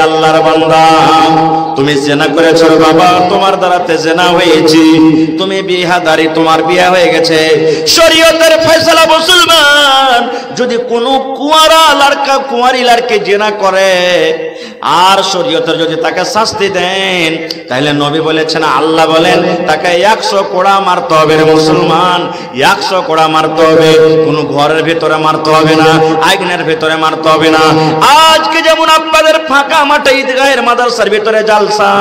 আল্লাহর বান্দা, তুমি জিনা করেছো বাবা, তোমার দ্বারাতে জিনা হয়েছে, তুমি বিহাদারি, তোমার বিয়ে হয়ে গেছে। শরীয়তের ফয়সালা মুসলমান, যদি কোনো কুঁয়ারি লড়কি জিনা করে আর শরীয়তের যদি তাকে শাস্তি দেন, তাহলে নবী বলেছেন, আল্লাহ বলেন তাকে 100 কোড়া মারতে হবে রে মুসলমান, 100 কোড়া মারতে হবে। কোনো ঘরের ভিতরে মারতে হবে না, আগুনের ভিতরে মারতে হবে না। আজকে যেমন আপনাদের ফাঁকা মাঠে ঈদগাহের মাদ্রাসার ভিতরে জালসা,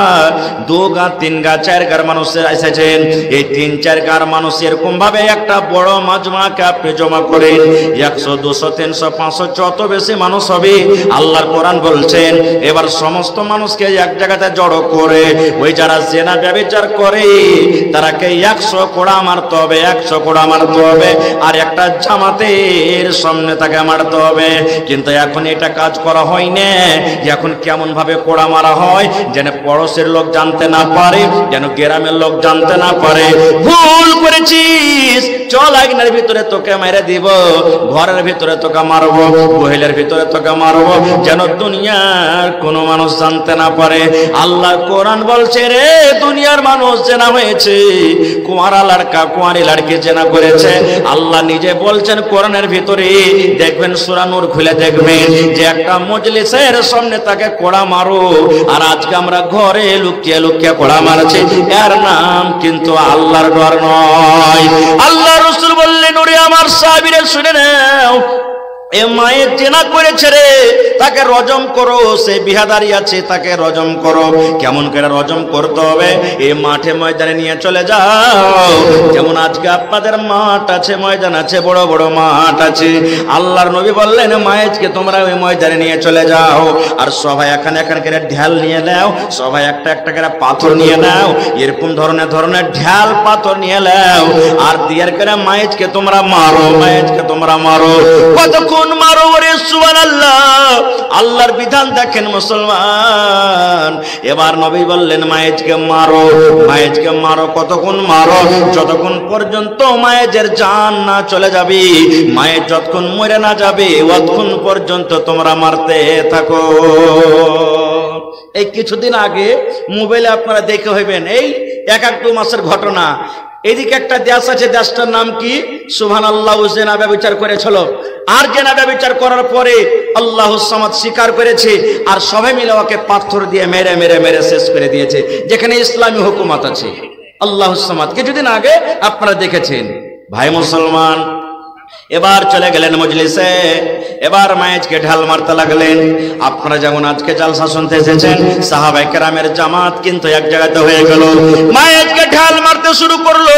2 গা 3 গা 4 গার মানুষ এসেছেন, এই 3-4 গার মানুষ এরকম ভাবে একটা বড় মাজমাকে আপনি জমা করেন, 100 200 300 500 যত বেশি মানুষ হবে, আল্লাহর কোরআন বলছেন এবার সমস্ত মানুষকে এক জায়গাতে জড়ো করে ওই যারা জিনা ব্যভিচার করে তারাকে 100 কোড়া মারতে হবে, 100 কোড়া মারতে হবে, আর একটা জামাতের সামনে তাকে মারতে হবে। কিন্তু এখন এটা কাজ করা হয় না। এখন কেমন ভাবে কোড়া মারা হয় যেন পড়োশের লোক জানতে না পারে, যেন গ্রামের লোক জানতে না পারে। ভুল করেছিস, চল আগুনের ভিতরে তোকে মেরে দিব, ঘরের ভিতরে তোকে মারবো, মহিলার ভিতরে তোকে মারবো, যেন দুনিয়ার কোনো মানুষ জানতে না পারে। আল্লাহ কোরআন বলছে রে দুনিয়ার মানুষ জেনা হয়েছে, কুঁয়ারি লড়কি জেনা করেছে। আল্লাহ নিজে বলছেন কোরআনের ভিতরে, দেখবেন সূরা নূর খুলে দেখবেন যে একটা মজলিসের সামনে তাকে কোড়া মারো, আর আজকে আমরা ঘরে লুকিয়ে লুকিয়ে কোড়া মারছি। এর নাম কিন্তু আল্লাহর ডর নয়। আল্লাহ রাসূল বললেন, ওরে আমার সাহাবীরা শুনে নাও, এ মায়ের জেনা করেছে রে, তাকে রজম করো। সে বিহাদারি আছে, তাকে রজম করো। কেমন করে রজম করতে হবে? এই মাঠে ময়দানে নিয়ে চলে যাও। যেমন আজকে আপনাদের মাঠ আছে, ময়দান আছে, বড় বড় মাঠ আছে। আল্লাহর নবী বললেন মায়েজকে তোমরা ওই ময়দানে নিয়ে চলে যাও, আর সবাই এখানে করে ঢাল নিয়ে নাও, সবাই একটা একটা করে পাথর নিয়ে নাও, এরকম ধরনের ঢাল পাথর নিয়ে নাও, আর দিয়ার করে মায়েজকে তোমরা মারো, মায়েজকে তোমরা মারো। কতক্ষণ মারো রে সুবহানাল্লাহ। আল্লাহর বিধান দেখেন মুসলমান। এবার নবী বললেন মায়েজকে মারো, মায়েজকে মারো। কতক্ষণ মারো? যতক্ষণ পর্যন্ত মায়েজের জান না চলে যাবে, মায়ের যতক্ষণ মরে না যাবে, ততক্ষণ পর্যন্ত তোমরা মারতে থাকো। এই কিছুদিন আগে মোবাইলে আপনারা দেখে হইবেন এই 1-2 মাসের ঘটনা। এদিকে একটা দেশ আছে, দেশটার নাম কি? সুবহানাল্লাহ। জেনা ব্যভিচার করেছিল, আর জেনা ব্যভিচার করার পরে আল্লাহুস সামাদ স্বীকার করেছে, আর সবাই মিলে ওকে পাথর দিয়ে মেরে মেরে মেরে শেষ করে দিয়েছে, যেখানে ইসলামী হুকুমত আছে। আল্লাহুস সামাদ কিছুদিন আগে আপনারা দেখেছেন। ভাই মুসলমান, এবার চলে গেলেন মজলিসে, এবার মায়েজকে ঢাল মারতে লাগলেন। আপনারা যেমন আজকে জালসা শুনতে এসেছেন, সাহাবায়ে কেরামের জামাত কিন্তু এক জায়গাতে হয়ে গেল। মায়েজকে ঢাল মারতে শুরু করলো,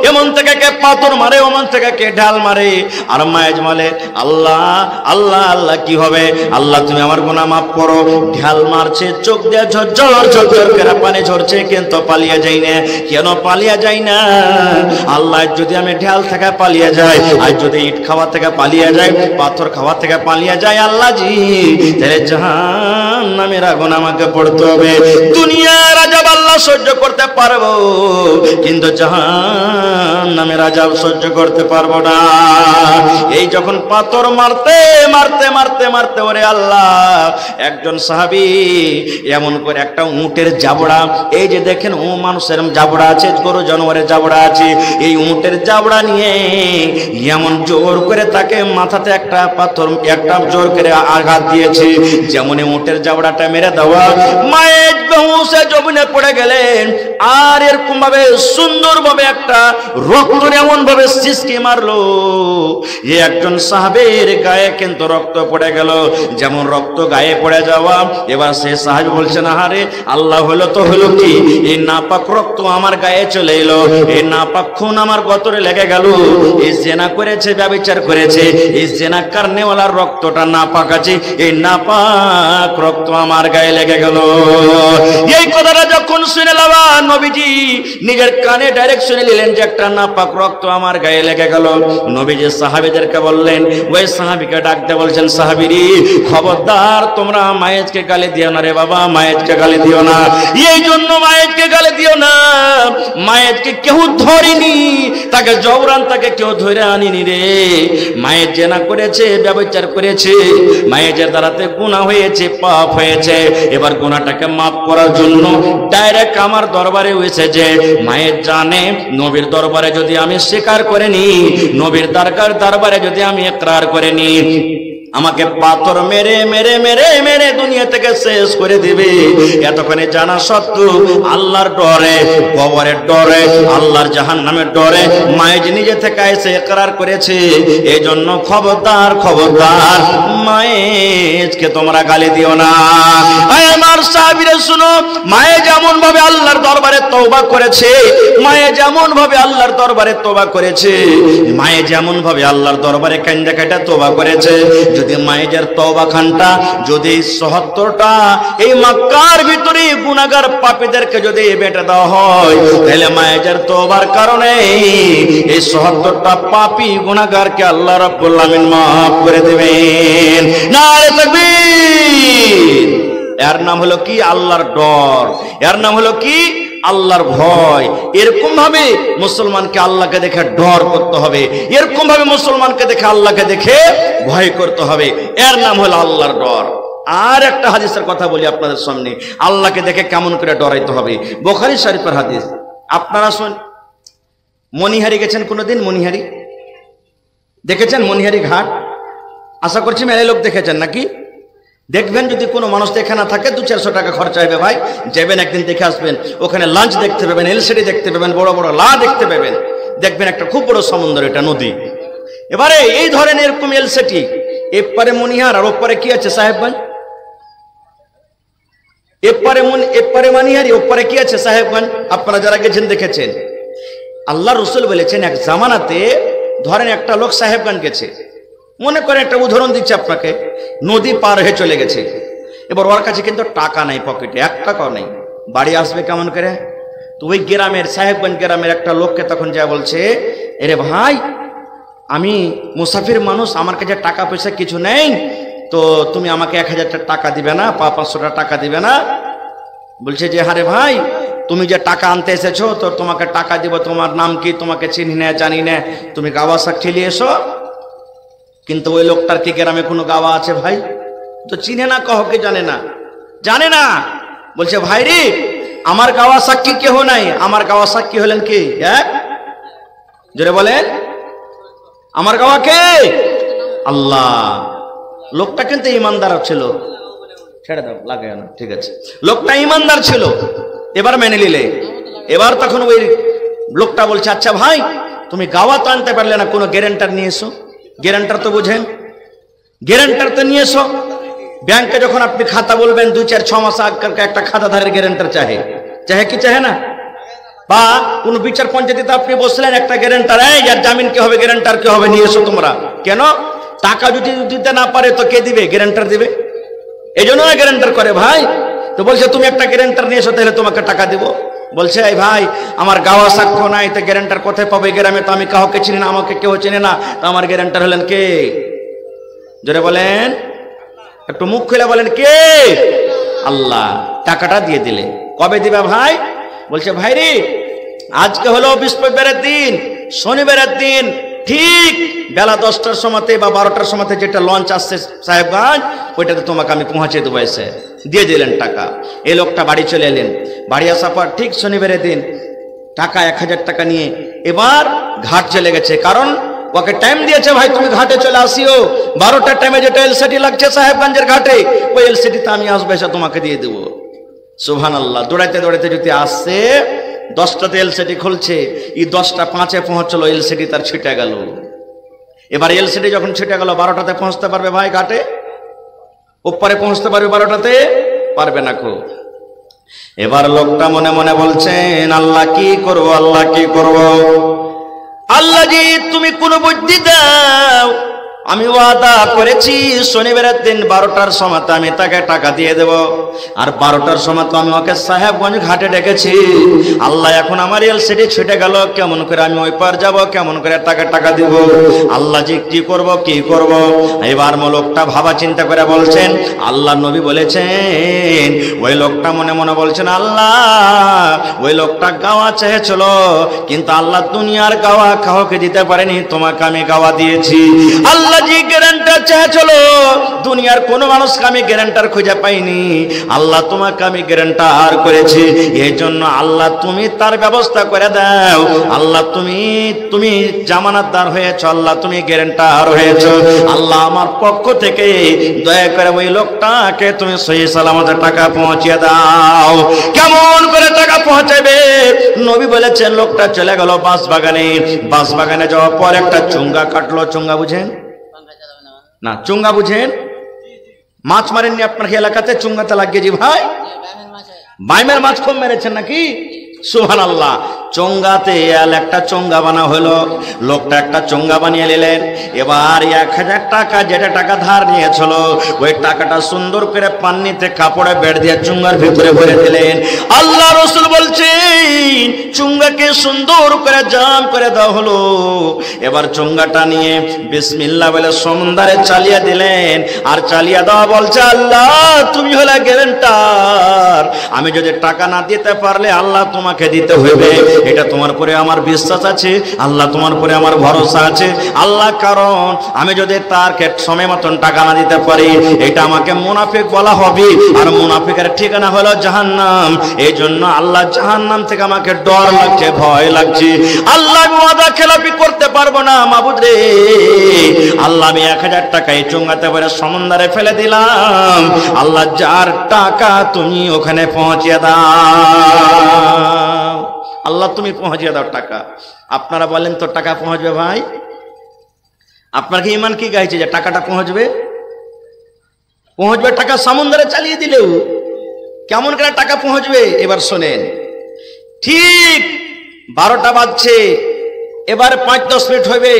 এমন থেকে কে পাথর মারে, ওমন থেকে কে ঢাল মারে, আর মায়েজ বলে আল্লাহ আল্লাহ আল্লাহ। কি হবে? আল্লাহ তুমি আমার গুনাহ মাফ করো। ঢাল মারছে, চোখ দিয়ে ঝরঝর ঝরঝর করে পানি ঝরছে, কিন্তু পালিয়ে যাই না। কেন পালিয়ে যাই না? আল্লাহ যদি আমি ঢাল থেকে পালিয়ে যাই, আর যদি ইট খাওয়া থেকে পালিয়ে যায়, পাথর খাওয়া থেকে পালিয়ে যায়, আল্লাহ জি তাহলে জাহান্নামের আগুন আমাকে পড়তে হবে। দুনিয়ার আযাব আল্লাহ সহ্য করতে পারবো, কিন্তু জাহান্নামের আযাব সহ্য করতে পারবো না। এই যখন পাথর মারতে মারতে মারতে মারতে ওরে আল্লাহ, একজন সাহাবী এমন করে একটা উটের জাবড়া, এই যে দেখেন ও মানুষের জাবড়া আছে, গরু জানোয়ারের জাবড়া আছে, এই উটের জাবড়া নিয়ে এমন জোর করে তাকে মাথাতে একটা পাথর, একটা জোর করে আঘাত দিয়েছে। যেমন উটের জাবড়াটা মেরে দেওয়া, মায়ের বেহুশে জমিনে পড়ে গেলেন। আর এরকম ভাবে সুন্দর ভাবে একটা রক্ত এমন ভাবে সিসকি মারলো, যে একজন সাহাবীর গায়ে কিন্তু রক্ত পড়ে গেল। যেমন রক্ত গায়ে পড়ে যাওয়া, এবার সে সাহাবী বলছেন আহারে আল্লাহ, হলো তো হলো কি, এই নাপাক রক্ত আমার গায়ে চলে এলো, এই নাপাক খুন আমার গতরে লেগে গেল। এই জেনা করেছে, ব্যভিচার করেছে, এই জেনা কারণেওয়ালার রক্তটা নাপাক আছে, এই নাপাক রক্ত আমার গায়ে লেগে গেল। এই কথাটা যখন শুনে নেওয়া নবীজি নিজের কানে ডাইরেক্ট শুনে নিলেন যে একটা নাপাক রক্ত আমার গায়ে লেগে গেল। নবীজি সাহাবীদেরকে বললেন, ওই সাহাবীকে ডাকতে বলছেন, সাহাবীরি খবরদার তোমরা মায়েজকে গালি দিও না রে বাবা, মায়েজকে গালি দিও না। এই জন্য মায়েজকে গালি দিও না, মায়েজকে কেউ ধরেনি, তাকে জবরান তাকে কেউ ধরে আনিনি রে। মায়ের জেনা করেছে, ব্যভিচার করেছে, মায়ের দ্বারাতে গুনাহ হয়েছে, পাপ হয়েছে। এবার গুনাহটাকে মাফ করার জন্য ডাইরেক্ট আমার দরবারে হয়েছে যে মায়ের জানে নবীর দরবারে যদি আমি স্বীকার করে নি, নবীর দরবারে যদি আমি ইকরার করে নি, আমাকে পাথর মেরে মেরে মেরে মেরে দুনিয়া থেকে শেষ করে দিবে। এতক্ষণে জানা সত্ত্বেও আল্লাহর ডরে, কবরের ডরে, আল্লাহর জাহান্নামের ডরে মায়ের নিজে থেকে এসে ইকরার করেছে। এই জন্য খবরদার খবরদার মায়েজকে তোমরা গালি দিও না। আমার সাহাবীরা শুনো, মায়ে যেমন ভাবে আল্লাহর দরবারে তওবা করেছে, মায়ে যেমন ভাবে আল্লাহর দরবারে তওবা করেছে, মায়ে যেমন ভাবে আল্লাহর দরবারে কান্দা কাটা তওবা করেছে, যদি মায়ের তওবা খানটা যদি ৭০টা এই মক্কার ভিতরে গুনাহগার পাপীদেরকে যদি বেটে দেওয়া হয়, তাহলে মায়ের তওবার কারণে এই ৭০টা পাপী গুনাহগারকে আল্লাহ রাব্বুল আলামিন মাফ করে দেবেন। নারে তাকবীর। এর নাম হলো কি? আল্লাহর ডর। এর নাম হলো কি? আল্লাহর ভয়। এরকম ভাবে মুসলমানকে আল্লাহকে দেখে ডর করতে হবে, এরকম ভাবে মুসলমানকে দেখে আল্লাহকে দেখে ভয় করতে হবে। এর নাম হলো আল্লাহর ডর। আর একটা হাদিসের কথা বলি আপনাদের সামনে, আল্লাহকে দেখে কেমন করে ডরাইতে হবে। বুখারী শরীফের হাদিস। আপনারা শুন, মনিহারি গেছেন কোনোদিন? মনিহারি দেখেছেন? মনিহারি ঘাট আশা করছি মেলে লোক দেখেছেন নাকি? দেখবেন, যদি কোনো মানুষ দেখে না থাকে ২-৪০০ টাকা খরচা হবে ভাই, যাবেন একদিন দেখে আসবেন। ওখানে লাঞ্চ দেখতে পাবেন, এলসিডি দেখতে পাবেন, বড় বড় লা দেখতে পাবেন। দেখবেন একটা খুব বড় সমুদ্র, এটা নদী। এবারে এই ধরেন এরকম এলসিডি, এপারে মনিহার আর ওপারে কি আছে? সাহেবগঞ্জ। এপারে মনিহারি, ওপারে কি আছে? সাহেবগঞ্জ। আপনারা যারা গেছেন দেখেছেন। আল্লাহ রসুল বলেছেন, এক জামানাতে ধরেন একটা লোক সাহেবগঞ্জ গেছে, মনে করে একটা উদাহরণ দিচ্ছে আপনাকে, নদী পার হয়ে চলে গেছে। এবার ওর কাছে কিন্তু টাকা নাই, পকেটে ১ টাকাও নেই। বাড়ি আসবে কেমন করে? তো ওই গ্রামের, সাহেবগঞ্জ গ্রামের একটা লোককে তখন যা বলছে, এরে ভাই, আমি মুসাফির মানুষ, আমার কাছে টাকা পয়সা কিছু নেই, তো তুমি আমাকে ১০০০ টাকা দিবে না, ৫০০ টাকা দিবে না? বলছে যে, আরে ভাই, তুমি যে টাকা আনতে এসেছো, তো তোমাকে টাকা দিব। তোমার নাম কি? তোমাকে চিনি না, জানি না, তুমি গাওয়া শাক ঠেলিয়ে এসো। কিন্তু ওই লোকটার কি গ্রামে কোনো গাওয়া আছে ভাই? তো চিনে না, কাউকে জানে না, জানে না। বলছে, ভাই রে, আমার গাওয়া সাক্ষী কেহ নাই, আমার গাওয়া সাক্ষী হলেন কি? জোরে বলেন, আমার গাওয়া কে? আল্লাহ। লোকটা কিন্তু ইমানদার ছিল, ছেড়ে দাও, লাগে না, ঠিক আছে। লোকটা ইমানদার ছিল, এবার মেনে নিলে। এবার তখন ওই লোকটা বলছে, আচ্ছা ভাই, তুমি গাওয়া তো আনতে পারলে না, কোনো গ্যারান্টার নিয়ে এসো। গ্যারান্টার তো বুঝেন, গ্যারান্টার তো নিয়ে এসো। ব্যাংকে যখন আপনি খাতা বলবেন, ২-৪-৬ মাস আগের একটা খাতাধারের গ্যারান্টার চাহে, চাহে কি চাহে না? বা কোন বিচার পঞ্চায়েতে আপনি বসলেন, একটা গ্যারান্টার, যার জামিন কে হবে, গ্যারান্টার কে হবে, নিয়ে এসো তোমরা। কেন? টাকা যদি দিতে না পারে তো কে দিবে? গ্যারান্টার দিবে। এই জন্য না গ্যারান্টার করে ভাই। তো বলছে, তুমি একটা গ্যারান্টার নিয়ে এসো, তাহলে তোমাকে টাকা দিব। বলছে, এই ভাই, আমার গাওয়া সাক্ষ্য নাই, তো গ্যারান্টার কোথায় পাবে? গ্রামে তো আমি কাউকে চিনি না, আমাকে কেউ চেনে না, তো আমার গ্যারান্টার হলেন কে? জোরে বলেন, একটু মুখ খুলে বলেন, কে? আল্লাহ। টাকাটা দিয়ে দিলে। কবে দিবে ভাই? বলছে, ভাই রে, আজকে হলো বৃহস্পতিবারের দিন, শনিবারের দিন, ঠিক বেলা 10টার সময়তে বা 12টার সময়তে যেটা লঞ্চ আসছে সাহেবগঞ্জ, ওইটাতে তোমাকে আমি পৌঁছে দেবো। এসে দিয়ে দিলেন টাকা। এই লোকটা বাড়ি চলে এলেন। বাড়ি আসার পর ঠিক শনিবারের দিন টাকা ১০০০ টাকা নিয়ে এবার ঘাট চলে গেছে। কারণ ওকে টাইম দিয়েছে, ভাই তুমি ঘাটে চলে আসিও, 12টার টাইমে যেটা এলসিডি লাগছে সাহেবগঞ্জের ঘাটে, ওই এলসিডিতে আমি আসবো, এসে তোমাকে দিয়ে দেবো। সুবহানাল্লাহ। দৌড়াইতে দৌড়াইতে যদি আসছে, 10টাতে এলসিডি খুলছে, এই 10টা 5-এ পৌঁছলো, এলসিডি তার ছিটে গেল। এবার এলসিডি যখন ছিটে গেল, 12টাতে পৌঁছতে পারবে ভাই ঘাটে? উপরে পৌঁছতে পারবে 12টাতে? পারবে না খুব। এবার লোকটা মনে মনে বলছেন, আল্লাহ কি করব, আল্লাহ কি করব? আল্লাহ জি, তুমি কোন বুদ্ধি দাও, আমি ওয়াদা করেছি শনিবারের দিন 12টার সময় আমি তাকে টাকা দিয়ে দেব। আর 12টার সময় তো আমি ওকে সাহেবগঞ্জ ঘাটে ডেকেছি। আল্লাহ এখন আমার এলসিডি ছুটে গেল, কেমন করে আমি ওই পার যাব, কেমন করে তাকে টাকা দিব। আল্লাহ জি কি করব কি করব। এবার লোকটা ভাবা চিন্তা করে বলছেন, আল্লাহ নবী বলেছেন, ওই লোকটা মনে মনে বলছেন, আল্লাহ ওই লোকটা গাওয়া চেয়েছিল, কিন্তু আল্লাহ দুনিয়ার গাওয়া কাউকে দিতে পারেনি, তোমাকে আমি গাওয়া দিয়েছি। আল্লাহ জি গ্যারান্টার চেয়েছিল, দুনিয়ার কোনো মানুষকে আমি গ্যারান্টার খুঁজে পাইনি, আল্লাহ তোমাকে আমি গ্যারান্টার করেছি। এই জন্য আল্লাহ তুমি তার ব্যবস্থা করে দাও। আল্লাহ তুমি জামানতদার হয়েছ, আল্লাহ তুমি গ্যারান্টার হয়েছ। আল্লাহ আমার পক্ষ থেকে দয়া করে ওই লোকটাকে তুমি সহি সালামতে টাকা পৌঁছিয়ে দাও। কেমন করে টাকা পৌঁছাবে? নবী বলেছেন, লোকটা চলে গেল বাঁশবাগানে। বাঁশবাগানে যাওয়ার পর একটা চুঙ্গা কাটলো। চুঙ্গা বুঝেন না? চুঙ্গা বুঝেন? মাছ মারেননি আপনার এলাকাতে? চুঙ্গাতে লাগিয়েছি ভাই, বাইমের মাছ খুব মেরেছেন নাকি? সুবহানাল্লাহ। চোঙ্গাতে একটা চোঙ্গা বানা হলো। লোকটা একটা চোঙ্গা বানিয়ে নিলেন। এবার 1000 টাকা, যেটা টাকা ধার নিয়েছিল, ওই টাকাটা সুন্দর করে পান্নিতে কাপড়ে বেড় দিয়ে চুঙ্গার ভিতরে ভরে দিলেন। আল্লাহ রসুল বলছেন, চুঙ্গাকে সুন্দর করে জাম করে দেওয়া হলো। এবার চোঙ্গাটা নিয়ে বিসমিল্লাহ বলে সমুদ্রে চালিয়ে দিলেন। আর চালিয়ে দেওয়া বলছে, আল্লাহ তুমি হলে গ্যারান্টার, আমি যদি টাকা না দিতে পারলে আল্লাহ তোমাকে দিতে হবে। এটা তোমার পরে আমার বিশ্বাস আছে, আল্লাহ তোমার পরে আমার ভরসা আছে। আল্লাহ, কারণ আমি যদি তার সময় মতন টাকা না দিতে পারি, এটা আমাকে মুনাফিক বলা হবে, আর মুনাফিকের ঠিকানা হলো জাহান্নাম। এই জন্য আল্লাহ, জাহান্নাম থেকে আমাকে ডর লাগছে, ভয় লাগছে। আল্লাহ ওয়াদা খেলাপি করতে পারবো না মাবুদ রে। আল্লাহ আমি 1000 টাকা এই চুঙ্গাতে করে সমুদ্রে ফেলে দিলাম। আল্লাহ যার টাকা তুমি ওখানে পৌঁছিয়ে দাও। আল্লাহ তুমি পৌঁছিয়ে দাও টাকা। আপনারা বলেন তো টাকা পৌঁছবে ভাই? আপনার কি ইমান কি গাইছে যে টাকাটা পৌঁছবে? পৌঁছবে টাকা সমুদ্রে চালিয়ে দিলেও। কেমন করে টাকা পৌঁছবে এবার শোনেন। ঠিক 12টা বাজছে, এবার 5-10 মিনিট হবে,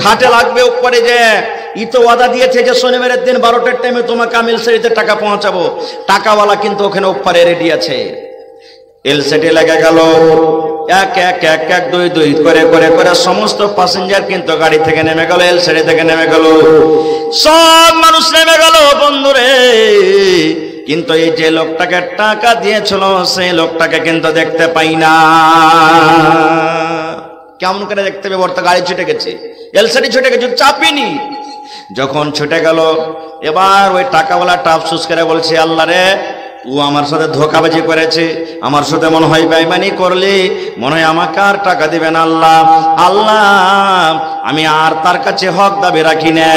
ঘাটে লাগবে। উপরে যে ই তো ওয়াদা দিয়েছে যে শনিবারের দিন 12টার টাইমে তোমাকে আমি এলসিডিতে টাকা পৌঁছাবো। টাকাওয়ালা কিন্তু ওখানে উপরে রেডি আছে। এলসিডি লেগে গেল। এক এক এক এক 2 করে করে করে সমস্ত প্যাসেঞ্জার কিন্তু গাড়ি থেকে নেমে গেল, এলসিডি থেকে নেমে গেল, সব মানুষ নেমে গেল বন্ধুরে। কিন্তু এই যে লোকটাকে টাকা দিয়েছিল, সেই লোকটাকে কিন্তু দেখতে পাই না। কেমন করে দেখতে হবে? বর্তমানে গাড়ি ছুটে গেছে, এলসিডি ছুটে গেছে, চাপিনি। যখন ছুটে গেল, এবার ওই টাকাওয়ালাটা আফসোস করে বলছে, আল্লাহ রে, ও আমার সাথে ধোঁকাবাজি করেছে, আমার সাথে মনে হয় বেঈমানি করলে, মনে হয় আমাকে আর টাকা দিবেন। আল্লাহ, আল্লাহ আমি আর তার কাছে হক দাবি রাখি না।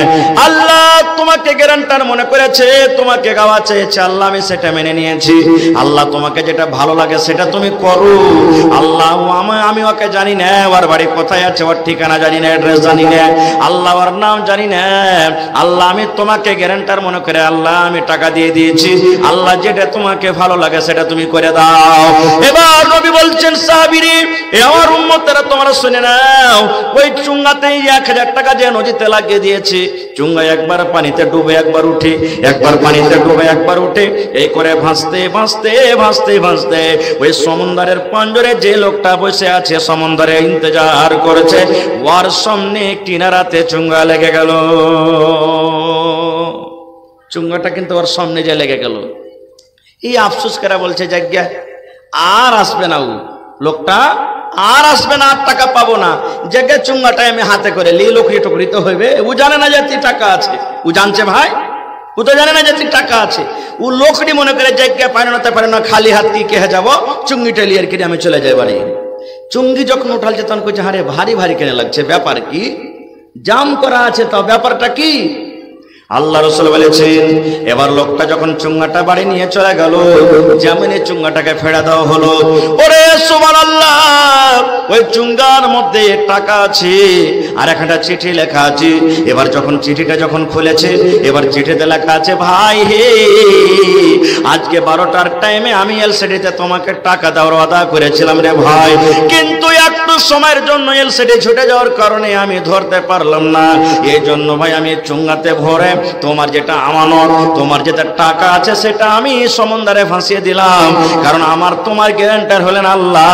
আল্লাহ তোমাকে গ্যারান্টার মনে করেছে, তোমাকে গাওয়া চেয়েছে, আল্লাহ আমি সেটা মেনে নিয়েছি। আল্লাহ তোমাকে যেটা ভালো লাগে সেটা তুমি করো। আল্লাহ আমি ওকে জানি না, ওর বাড়ি কোথায় আছে, ওর ঠিকানা জানি না, অ্যাড্রেস জানি না, আল্লাহ ওর নাম জানি না। আল্লাহ আমি তোমাকে গ্যারান্টার মনে করে আল্লাহ আমি টাকা দিয়ে দিয়েছি। আল্লাহ যেটা তোমাকে ভালো লাগে সেটা তুমি করে দাও। এবার নবী বলছেন, সাহাবীরে, আমার উম্মতেরা তোমরা শুনে নাও, ওই চুঙ্গাতে 1000 টাকা যে নদীতে লাগিয়ে দিয়েছে, চুঙ্গা একবার পানিতে ডুবে একবার উঠে, একবার পানিতে ডুবে একবার উঠে, এই করে ভাসতে ভাসতে ভাসতে ভাসতে ওই সমুদ্রের পাঞ্জরে যে লোকটা বসে আছে, সমুদ্রে ইন্তজার করেছে, ওর সামনে কিনারাতে চুঙ্গা লেগে গেল। চুঙ্গাটা কিন্তু ওর সামনে যে লেগে গেল। এই আফসোস করে বলছে, জায়গা আর আসবে না, ও লোকটা আর আসবে না, আর টাকা পাবো না। জায়গা চুঙ্গাটা আমি হাতে করে লি, লোকরি টুকরি তো হইবে। ও জানে না যে টাকা আছে, ও জানছে ভাই, ও তো জানে না যে টাকা আছে। ও লোকটি মনে করে জায়গা পারে না, খালি হাত কি কে যাবো, চুঙ্গিটা লিয়ার কিনে আমি চলে যাই বাড়ি। চুঙ্গি যখন উঠালছে তখন কইছে, হারে ভারী ভারী কেনে লাগছে, ব্যাপার কি? জাম করা আছে, তো ব্যাপারটা কি? আল্লাহ রাসূল বলেছেন, এবার লোকটা যখন চুঙ্গাটা বাড়ি নিয়ে চলে গেল, জামিনে চুঙ্গাটাকে ফেরা দেওয়া হলো। ওরে সুবহানাল্লাহ, ওই চুঙ্গার মধ্যে টাকা আছে। আর একটা চিঠি লেখা আছে। এবার যখন চিঠিটা যখন খুলেছে, এবার চিঠিতে লেখা আছে, ভাই হে, আজকে 12টার টাইমে আমি এলসিডিতে তোমাকে টাকা দেওয়ার ওয়াদা করেছিলাম রে ভাই, কিন্তু একটু সময়ের জন্য এলসিডি ছুটে যাওয়ার কারণে আমি ধরতে পারলাম না। এই জন্য ভাই আমি চুঙ্গাতে ভরে তোমার যেটা আমানত, তোমার যেটা টাকা আছে সেটা আমি সমুদ্রে ভাসিয়ে দিলাম। কারণ আমার তোমার গ্যারান্টার হলেন আল্লাহ।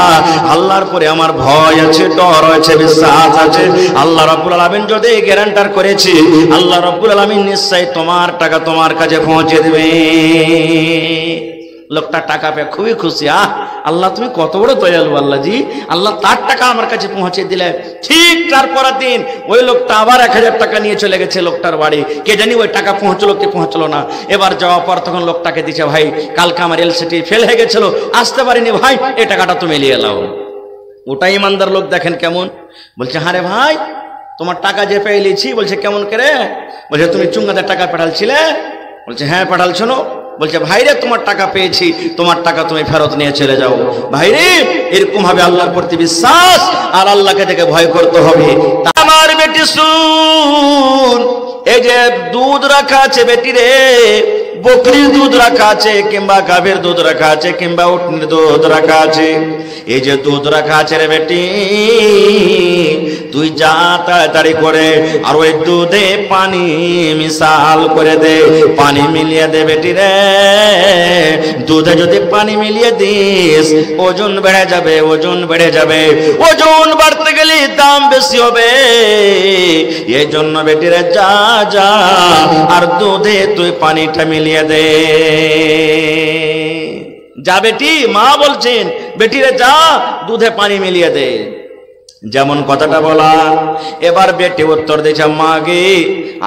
আল্লাহর পরে আমার ভয় আছে, ডর আছে, বিশ্বাস আছে। আল্লাহ রাব্বুল আলামিন যদি গ্যারান্টার করেছি, আল্লাহ রাব্বুল আলামিন নিশ্চয়ই তোমার টাকা তোমার কাছে পৌঁছে দেবে। লোকটা টাকা পেয়ে খুবই খুশি। আল্লাহ তুমি কত বড় দয়ালু আল্লাহ জি, আল্লাহ তার টাকা আমার কাছে পৌঁছে দিলে। ঠিক তারপরের দিন ওই লোকটা আবার 1000 টাকা নিয়ে চলে গেছে লোকটার বাড়ি। কে জানি ওই টাকা পৌঁছলো কি পৌঁছলো না। এবার যাওয়ার পর তখন লোকটাকে দিচ্ছে, ভাই কালকে আমার এলসিডি ফেল হয়ে গেছিল, আসতে পারিনি ভাই, এই টাকাটা তুমি নিয়ে এলাও। ওটাই ইমানদার লোক দেখেন কেমন। বলছে হ্যাঁ রে ভাই, তোমার টাকা যে পেয়ে নিয়েছি। বলছে কেমন করে? বলছে তুমি চুঙ্গাতে টাকা পাঠালছিলে? বলছে হ্যাঁ পাঠালছো। বলছে ভাইরে তোমার টাকা পেয়েছি, তোমার টাকা তুমি ফেরত নিয়ে চলে যাও। ভাইরে এরকম ভাবে আল্লাহর প্রতি বিশ্বাস আর আল্লাহকে দেখে ভয় করতে হবে। আমার বেটি শুন, এই যে দুধ রাখা আছে বেটি রে, বকরির দুধ রাখা আছে কিংবা গাভীর দুধ রাখা আছে কিংবা উটনির দুধ রাখা আছে, এই যে দুধ রাখা আছে রে বেটি, তুই যা তাড়াতাড়ি করে আর ওই দুধে পানি মিশাল করে দে, পানি মিলিয়ে দে বেটি রে। দুধে যদি পানি মিলিয়ে দিস ওজন বেড়ে যাবে, ওজন বেড়ে যাবে। ওজন বাড়তে গেলে দাম বেশি হবে। এই জন্য বেটি রে যা যা আর দুধে তুই পানিটা মিলিয়ে দে। যা বেটি, মা বলছেন বেটিরে যা দুধে পানি মিলিয়ে দে। যেমন কথাটা বলা। এবার বেটি উত্তর দিয়েছে, মা গে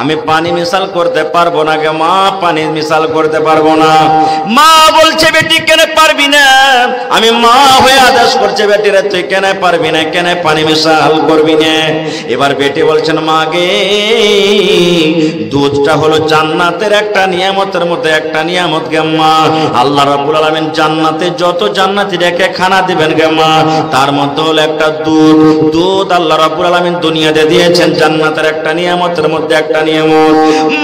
আমি পানি মিশাল করতে পারবো না গে মা, পানি মিশাল করতে পারবো না। মা বলছে বেটি কেন পারবি না? আমি মা হয়ে আদেশ করছে বেটিরে তুই কেন পারবি না, কেন পানি মিশাল করবি না? এবার বেটি বলছেন, মা গে দুধটা হলো জান্নাতের একটা নিয়ামতের মধ্যে একটা নিয়ামত গে মা। আল্লাহ রাব্বুল আলামিন জান্নাতে যত জান্নাতি রেখে খানা দিবেন গে মা, তার মধ্যে হলো একটা দুধ। দুধ আল্লাহ রাব্বুল আলামিন দুনিয়াতে দিয়েছেন জান্নাতের একটা নিয়ামতের মধ্যে একটা নিয়ামত।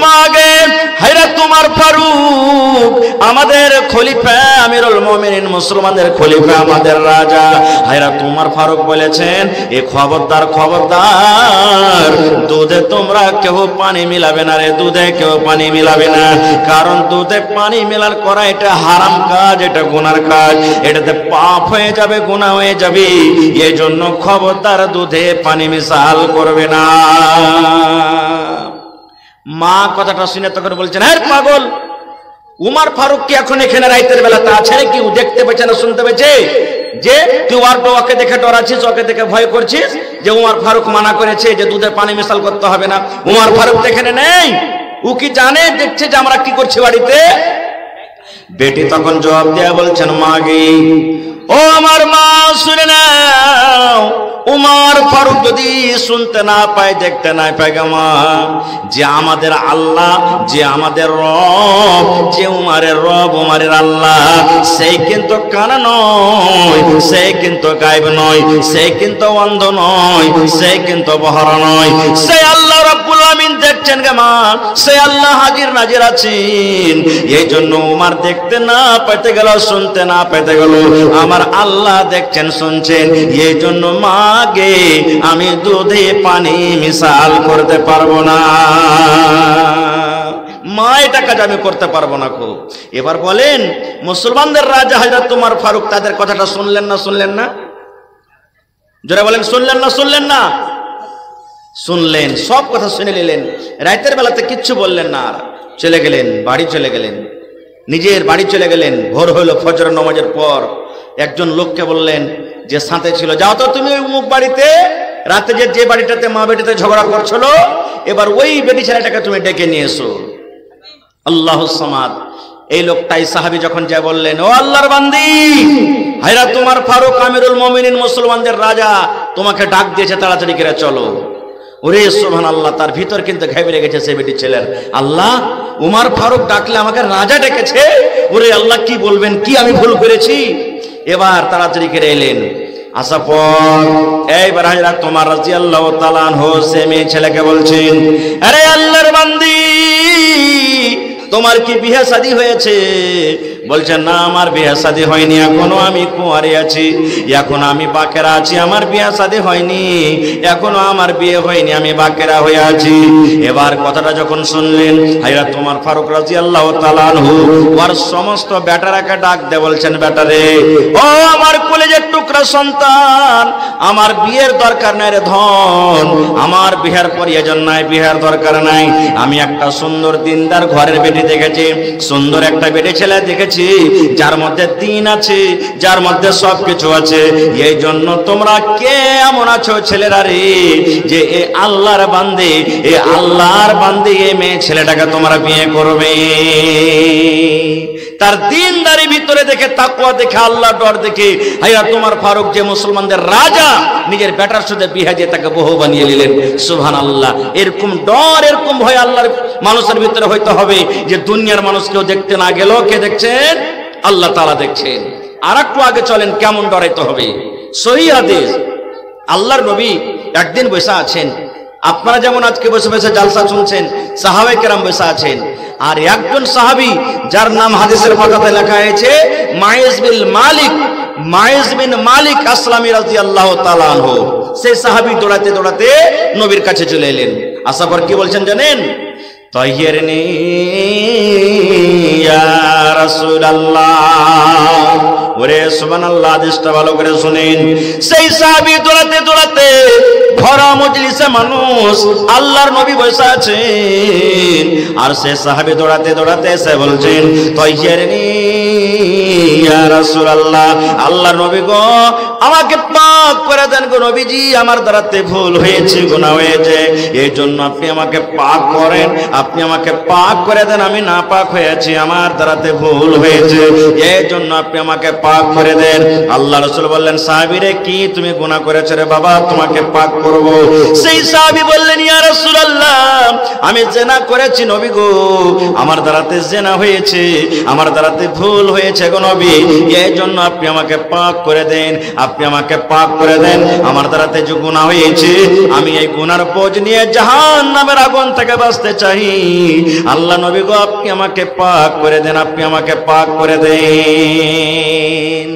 মাগে হায়রে তোমার ফারুক আমাদের খলিফা, আমিরুল মুমিনিন, মুসলমানদের খলিফা, আমাদের রাজা, হায়রে তোমার ফারুক বলেছেন এ খবরদার খবরদার, দুধে তোমরা কেউ পানি মিলাবে না রে, দুধে কেউ পানি মিলাবে না। কারণ দুধে পানি মিলাল করা এটা হারাম কাজ, এটা গুনার কাজ, এটাতে পাপ হয়ে যাবে, গুনাহ হয়ে যাবে। এই জন্য খবরদার দুধে পানি মিশাল করবে না। মা কথাটা শুনে তখন বলছেন, হ্যাঁ পাগল, উমার ফারুক কি এখন এখানে রাইতের বেলাতে আছে নাকি? ও দেখতে পেয়েছে না শুনতে পেয়েছে যে তুই ওকে দেখে ডরাচ্ছিস, ওকে দেখে ভয় করছিস যে উমার ফারুক মানা করেছে যে দুধে পানি মিশাল করতে হবে না? উমার ফারুক তো এখানে নেই। ও কি জানে, দেখছে যে আমরা কি করছি বাড়িতে? বেটি তখন জবাব দেয়া বলছেন, মা গে ও আমার মা শুনে নাও, উমার ফারুক যদি শুনতে না পায়, দেখতে না পায় গো মা, যে আমাদের আল্লাহ, যে আমাদের রব, যে উমারের রব, উমারের আল্লাহ, সেই কিন্তু কানা নয়, সেই কিন্তু গায়েব নয়, সেই কিন্তু অন্ধ নয়, সেই কিন্তু বহরা নয়, সেই আল্লাহ রাব্বুল আমিন দেখছেন গো মা, সেই আল্লাহ হাজির নাজির আছেন। এই জন্য উমার দেখতে না পেতে গেল, শুনতে না পেতে গেল, আমার আল্লাহ দেখছেন, শুনছেন। এই জন্য মা গে আমি দুধে পানি মিশাল করতে পারবো না, মা এটা কাজ আমি করতে পারবো না। খুব এবার বলেন মুসলমানদের রাজা হযরত উমর ফারুক তাদের কথাটা শুনলেন না? শুনলেন না? জোরে বলেন, শুনলেন না? শুনলেন না? শুনলেন, সব কথা শুনে নিলেন। রাতের বেলাতে কিচ্ছু বললেন না, আর চলে গেলেন, বাড়ি চলে গেলেন, নিজের বাড়ি চলে গেলেন। ভোর হইল, ফজর নামাজের পর একজন লোককে বললেন যে সাথে ছিল, যাও তো তুমি ওই মুখ বাড়িতে, রাতে যে বাড়িটাতে মা বেটিতে ঝগড়া করছিল, এবার ওই বেটি ছেলেটাকে তুমি ডেকে নিয়ে এসো। আল্লাহুস সামাদ। এই লোকটাই সাহাবী যখন যায় বললেন, ও আল্লাহর বান্দি, হযরত উমর ফারুক আমিরুল মুমিনিন, মুসলমানদের রাজা, তোমাকে ডাক দিয়েছে, তাড়াতাড়ি করে চলো। ওরে সুবহানাল্লাহ, তার ভিতর কিন্তু ঘাবড়ে গেছে সে বেটি ছেলের। আল্লাহ, উমর ফারুক ডাকলে আমাকে রাজা ডেকেছে, ওরে আল্লাহ কি বলবেন, কি আমি ভুল করেছি? এবার তাড়াতাড়ি করে এলেন, আসার পর এইবার হযরত ওমর রাদিয়াল্লাহু তাআলা আনহু সে মেয়ে ছেলেকে বলছেন, আরে আল্লাহর বান্দি, তোমার কি বিয়ে শাদী হয়েছে? বলছে, না আমার বিয়ে শাদী হয়নি, এখনো আমি কুঁয়ারি আছি, এখনো আমি বাকেরা আছি, আমার বিয়ে শাদী হয়নি, এখনো আমার বিয়ে হয়নি, আমি বাকেরা হয়ে আছি। এবার কথাটা যখন শুনলেন হযরত ওমর ফারুক রাদিয়াল্লাহু তাআলা আনহু ওর সমস্ত বেটারাকে ডাক দিয়ে বলছেন, বেটারে, ও আমার কলেজের টুকরা সন্তান, আমার বিয়ের দরকার নাই রে ধন, আমার বিয়ের প্রয়োজন নাই, বিয়ের দরকার নাই। আমি একটা সুন্দর দিনদার ঘরের বেটি দেখেছি, সুন্দর একটা বেটি ছেলে দেখেছি, যার মধ্যে দিন আছে, যার মধ্যে সবকিছু আছে। এই জন্য তোমরা কে এমন আছো ছেলেরা রে, যে এ আল্লাহর বান্দে, এ আল্লাহর বান্দে এই মেয়ে ছেলেটাকে তোমরা বিয়ে করবে? তার দিনদারি ভিতরে দেখে, তাকওয়া দেখে, আল্লাহ ডর দেখে হযরত ওমর ফারুক যে মুসলমানদের রাজা, নিজের বেটার সাথে বিয়ে দিয়ে তাকে বহু বানিয়ে নিলেন। সুবহানাল্লাহ। এরকম ডর, এরকম ভয় আল্লাহর মানুষের ভিতরে হইতে হবে যে দুনিয়ার মানুষ কেউ দেখতে না গেলেও কে দেখছেন? আল্লাহ তাআলা দেখছেন। আর একটু আগে চলেন, কেমন ডরাইতে হবে। সহিহ হাদিস, আল্লাহর নবী একদিন বসে আছেন, আপনারা যেমন আজকে বসে বসে জালসা শুনছেন, সাহাবায়ে কেরাম বসে আছেন, আর একজন সাহাবী যার নাম হাদিসের পাতাতে লেখা হয়েছে মাইজ বিন মালিক আসলামী রাদিয়াল্লাহু তাআলা আনহু, সেই সাহাবী দৌড়াতে দৌড়াতে নবীর কাছে চলে এলেন। আসার পর কি বলছেন জানেন? তাহিরনি ইয়া রাসূলুল্লাহ। ওরে সুবহানাল্লাহ, হাদিসটা ভালো করে শুনেন। সেই সাহাবী দৌড়াতে দৌড়াতে, ভরা মজলিসে মানুষ, আল্লাহর নবী বসে আছেন, আর সেই সাহাবী দৌড়াতে দৌড়াতে এসে বলছেন, তাহিরনি ইয়া রাসূলুল্লাহ, আল্লাহর নবী গো, আমাকে পাক করে দেন গো নবীজি, আমার দ্বারাতে ভুল হয়েছে, গুনাহ হয়েছে, এই জন্য আপনি আমাকে পাক করেন, আপনি আমাকে পাক করে দেন, আমি নাপাক হয়েছি, আমার দ্বারাতে ভুল হয়েছে, এই জন্য আপনি আমাকে পাক করে দেন। আল্লাহ রাসূল বললেন, সাহাবীরে, কি তুমি গুনাহ করেছো রে বাবা, তোমাকে পাক করব? সেই সাহাবী বললেন, ইয়া রাসূলুল্লাহ, আমি জিনা করেছি নবী গো, আমার দ্বারাতে জিনা হয়েছে, আমার দ্বারাতে ভুল হয়েছে গো নবী, এই জন্য আপনি আমাকে পাক করে দেন, আপনি আমাকে পাক করে দেন, আমার দ্বারাতে যে গুনাহ হয়েছে, আমি এই গুনার বোঝ নিয়ে জাহান্নামের আগুন থেকে বাঁচতে চাই। আল্লাহ নবী গো, আপনি আমাকে পাক করে দেন, আপনি আমাকে পাক করে দেন।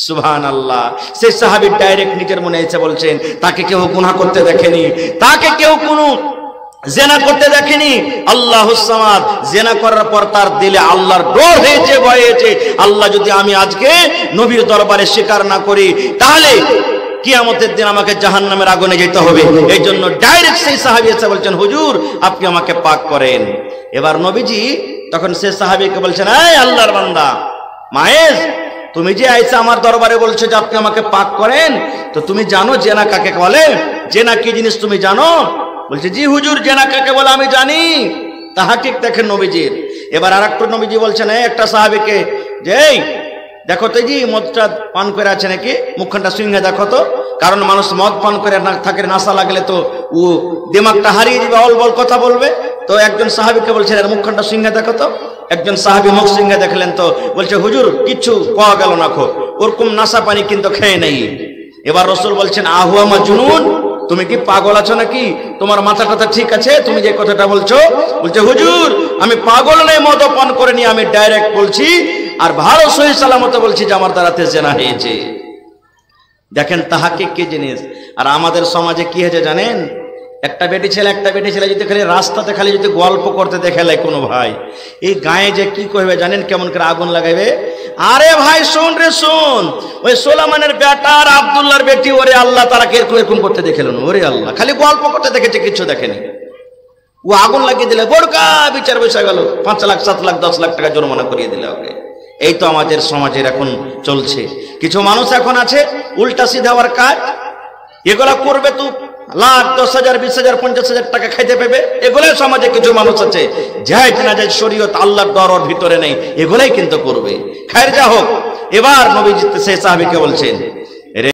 সুবহানাল্লাহ। সেই সাহাবী ডাইরেক্ট নিজের মনে এসে বলছেন, তাকে কেউ গুনাহ করতে দেখেনি, তাকে কেউ কোনো জেনা করতে দেখেনি। আল্লাহুস সামাদ, জেনা করার পর তার দিলে আল্লাহর ডর হয়েছে, ভয় হয়েছে, আল্লাহ যদি আমি আজকে নবীর দরবারে স্বীকার না করি, তাহলে কিয়ামতের দিন আমাকে জাহান্নামের আগুনে যেতে হবে। এই জন্য ডাইরেক্ট সেই সাহাবী এসে বলছেন, হুজুর আপনি আমাকে পাক করেন। এবার নবীজি তখন সেই সাহাবীকে বলছেন, এই আল্লাহর বান্দা মায়েজ, তুমি যে আইসা আমার দরবারে বলছো যে আপনি আমাকে পাক করেন, তো তুমি জানো জেনা কাকে বলে? জেনা কি জিনিস তুমি জানো? বলছে, জি হুজুর, জেনা কাকে বলে আমি জানি। তাহাকিক দেখেন নবীজির। এবার আরেকটা নবীজি বলছেন একটা সাহাবীকে, যে এই দেখো তো জি মদটা পান করে আছে নাকি, মুখখানটা সুইংহে দেখো তো, কারণ মানুষ মদ পান করে না থাকে, নাশা লাগলে তো ও দিমাগটা হারিয়ে দিবে, বল কথা বলবে। তো একজন সাহাবীকে বলছেন, এর মুখখানটা সুইংহে দেখো তো। একজন সাহাবী মুখ সুইংহে দেখলেন, তো বলছে, হুজুর কিচ্ছু পাওয়া গেল না, খো ওরকম নাশা পানি কিন্তু খেয়ে নেই। এবার রাসূল বলছেন, আহুয়া মাজনুন, তুমি কি পাগল আছো নাকি? তোমার মাথা কথা ঠিক আছে? তুমি যে কথাটা বলছো? বলছে, হুজুর আমি পাগল নই, মদ পান করিনি, আমি ডাইরেক্ট বলছি, আর ভালো সহি সালামত বলছি যে আমার দ্বারাতে জেনা হয়েছে। দেখেন তাহাকিক কি জিনিস। আর আমাদের সমাজে কি হয়েছে জানেন? একটা বেটি ছেলে যদি খালি রাস্তাতে খালি যদি গল্প করতে দেখালে কোনো ভাই, এই গায়ে যে কি করবে জানেন, কেমন করে আগুন লাগাইবে। আরে ভাই শোন রে শোন, ওই সোলামানের বেটার আব্দুল্লাহর বেটি, ওরে আল্লাহ তারা এরকম করতে দেখেল, ওরে আল্লাহ, খালি গল্প করতে দেখেছে, কিছু দেখেনি। ও আগুন লাগিয়ে দিলে বড়কা বিচার বসে গেল, 5 লাখ 7 লাখ 10 লাখ টাকা জরিমানা করিয়ে দিলে ওকে। এই তো আমাদের সমাজের এখন চলছে। কিছু মানুষ এখন আছে উল্টা সিধা হওয়ার কাজ, এগুলা করবে তো লাখ 10,000 20,000 50,000 টাকা খাইতে পাবে। এগুলাই সমাজে কিছু মানুষ আছে, যায় না যায় শরীয়ত আল্লাহর ডর ভিতরে নেই, এগুলাই কিন্তু করবে। খায়ের যা হোক, এবার নবীজি সেই সাহাবীকে বলছেন,